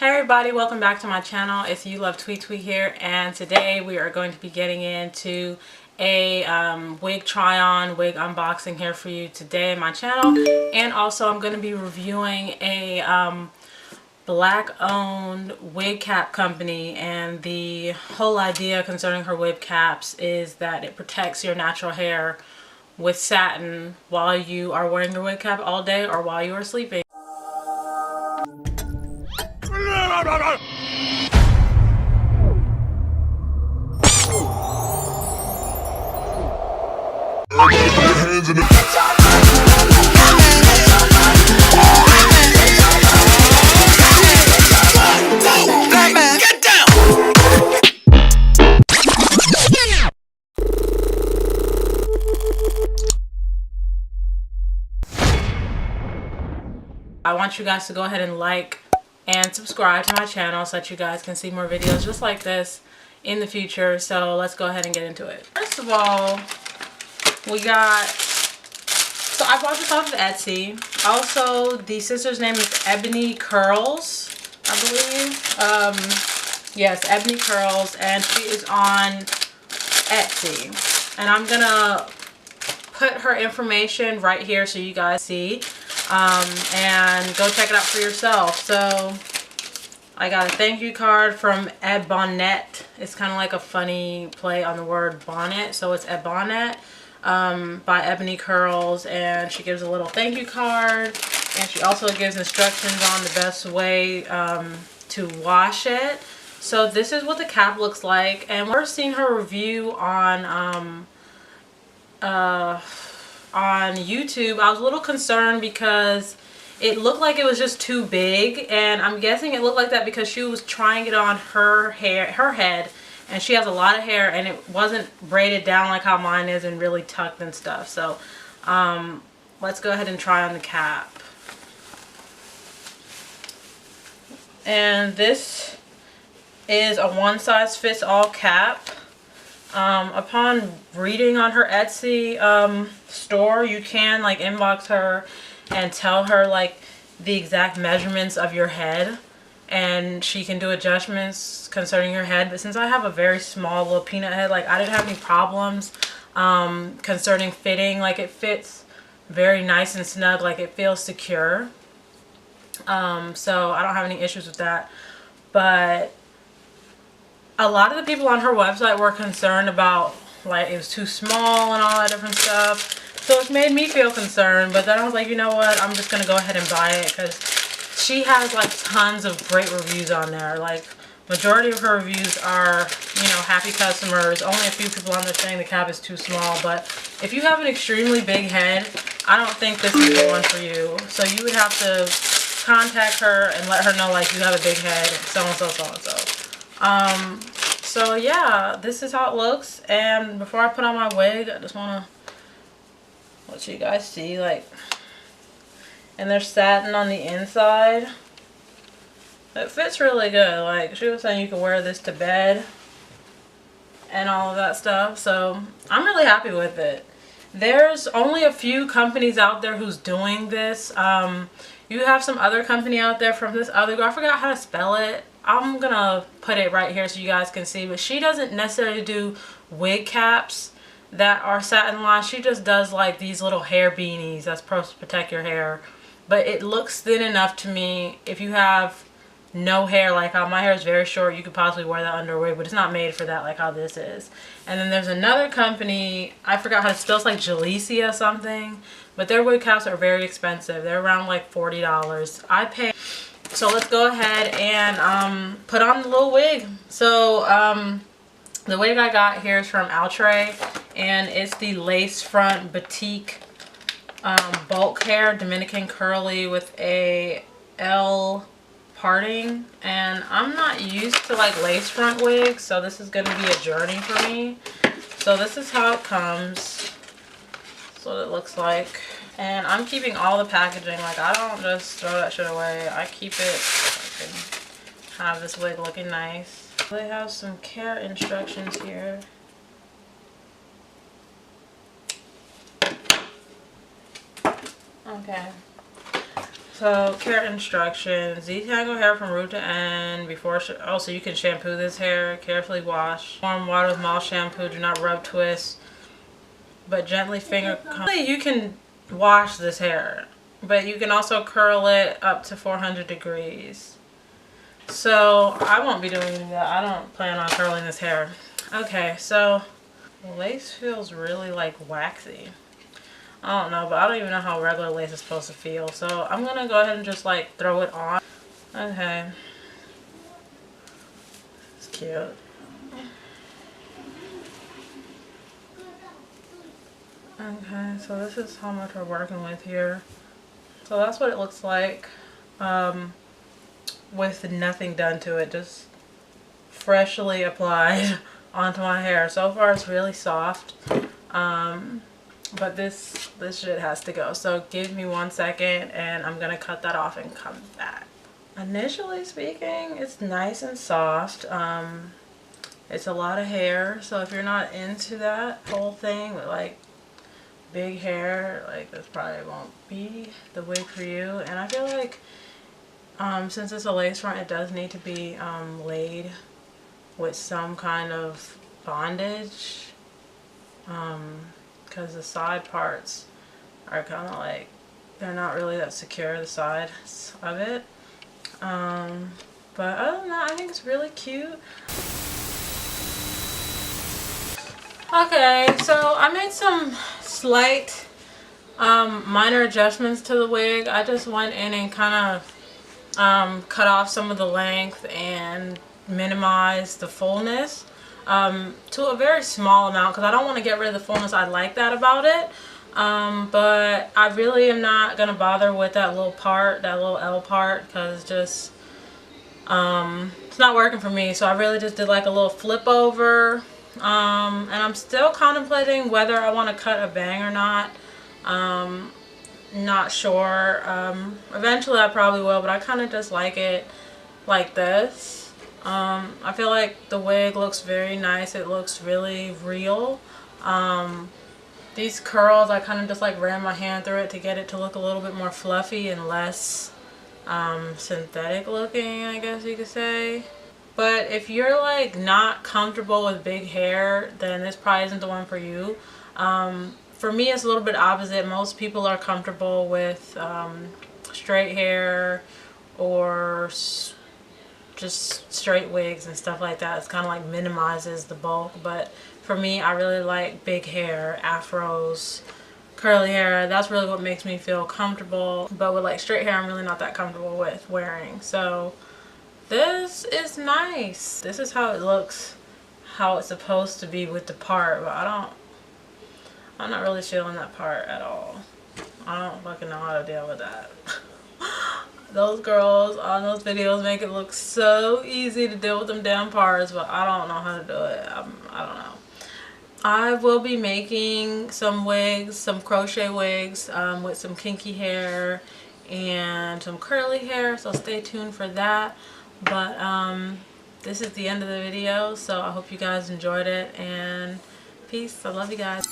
Hey everybody, welcome back to my channel. It's You Love Tweet Tweet here, and today we are going to be getting into a wig try-on, wig unboxing here for you today on my channel. And also I'm going to be reviewing a black-owned wig cap company, and the whole idea concerning her wig caps is that it protects your natural hair with satin while you are wearing your wig cap all day or while you are sleeping. I want you guys to go ahead and like and subscribe to my channel so that you guys can see more videos just like this in the future. So let's go ahead and get into it. First of all, we got, so I bought this off of Etsy. Also, the sister's name is Eboni Curls, I believe. Yes, Eboni Curls, and she is on Etsy. And I'm gonna put her information right here so you guys see. And go check it out for yourself. So I got a thank you card from Eboni. It's kind of like a funny play on the word bonnet, so it's Eboni by Eboni Curls, and she gives a little thank you card, and she also gives instructions on the best way to wash it. So this is what the cap looks like, and we're seeing her review on YouTube. I was a little concerned because it looked like it was just too big, and I'm guessing it looked like that because she was trying it on her head, and she has a lot of hair and it wasn't braided down like how mine is and really tucked and stuff. So let's go ahead and try on the cap. And this is a one-size-fits-all cap. Upon reading on her Etsy store, you can like inbox her and tell her like the exact measurements of your head, and she can do adjustments concerning your head. But since I have a very small little peanut head, like I didn't have any problems concerning fitting. Like it fits very nice and snug, like it feels secure. So I don't have any issues with that. But a lot of the people on her website were concerned about like it was too small and all that different stuff. So it made me feel concerned, but then I was like, you know what, I'm just going to go ahead and buy it because she has like tons of great reviews on there. Like majority of her reviews are, you know, happy customers. Only a few people on there saying the cap is too small, but if you have an extremely big head, I don't think this is the one for you. So you would have to contact her and let her know like you have a big head, so and so, so and so. So yeah, this is how it looks. And before I put on my wig, I just want to let you guys see, like, and there's satin on the inside. It fits really good. Like she was saying, you can wear this to bed and all of that stuff. So I'm really happy with it. There's only a few companies out there who's doing this. You have some other company out there from this other girl. I forgot how to spell it. I'm gonna put it right here so you guys can see, but she doesn't necessarily do wig caps that are satin lined. She just does like these little hair beanies that's supposed to protect your hair, but it looks thin enough to me. If you have no hair, like how my hair is very short, you could possibly wear that under a wig, but it's not made for that like how this is. And then there's another company, I forgot how to spell, it's like Jalicia something, but their wig caps are very expensive. They're around like $40. I pay. So let's go ahead and put on the little wig. So the wig I got here is from Wig Outre, and it's the lace front Batik bulk hair, Dominican curly with a L parting. And I'm not used to like lace front wigs, so this is going to be a journey for me. So this is how it comes. That's what it looks like. And I'm keeping all the packaging. Like I don't just throw that shit away. I keep it so I can have this wig looking nice. They have some care instructions here. Okay. So, care instructions. Detangle hair from root to end before... so you can shampoo this hair. Carefully wash. Warm water with mild shampoo. Do not rub, twist, but gently finger comb. You can wash this hair, but you can also curl it up to 400 degrees. So, I won't be doing that. I don't plan on curling this hair. Okay, so the lace feels really like waxy. I don't know, but I don't even know how regular lace is supposed to feel. So I'm going to go ahead and just like throw it on. Okay. It's cute. Okay, so this is how much we're working with here. So that's what it looks like with nothing done to it. Just freshly applied onto my hair. So far it's really soft. But this shit has to go. So give me 1 second and I'm going to cut that off and come back. Initially speaking, it's nice and soft. It's a lot of hair. So if you're not into that whole thing with like big hair, like this probably won't be the wig for you. And I feel like since it's a lace front, it does need to be laid with some kind of bondage. Because the side parts are kind of like, they're not really that secure, the sides of it. But other than that, I think it's really cute. Okay, so I made some slight minor adjustments to the wig. I just went in and kind of cut off some of the length and minimized the fullness. To a very small amount because I don't want to get rid of the fullness. I like that about it, but I really am not gonna bother with that little part, that little L part, because just it's not working for me. So I really just did like a little flip over, and I'm still contemplating whether I want to cut a bang or not. Not sure. Eventually I probably will, but I kind of just like it like this. I feel like the wig looks very nice. It looks really real. These curls, I kind of just like ran my hand through it to get it to look a little bit more fluffy and less synthetic looking, I guess you could say. But if you're like not comfortable with big hair, then this probably isn't the one for you. For me, it's a little bit opposite. Most people are comfortable with straight hair or just straight wigs and stuff like that. It's kind of like minimizes the bulk, but for me, I really like big hair, afros, curly hair. That's really what makes me feel comfortable. But with like straight hair, I'm really not that comfortable with wearing. So this is nice. This is how it looks, how it's supposed to be with the part, but I'm not really feeling that part at all. I don't fucking know how to deal with that. Those girls on those videos make it look so easy to deal with them damn parts, but I don't know how to do it. I don't know. I will be making some wigs, some crochet wigs with some kinky hair and some curly hair, so stay tuned for that. But this is the end of the video, so I hope you guys enjoyed it, and peace. I love you guys.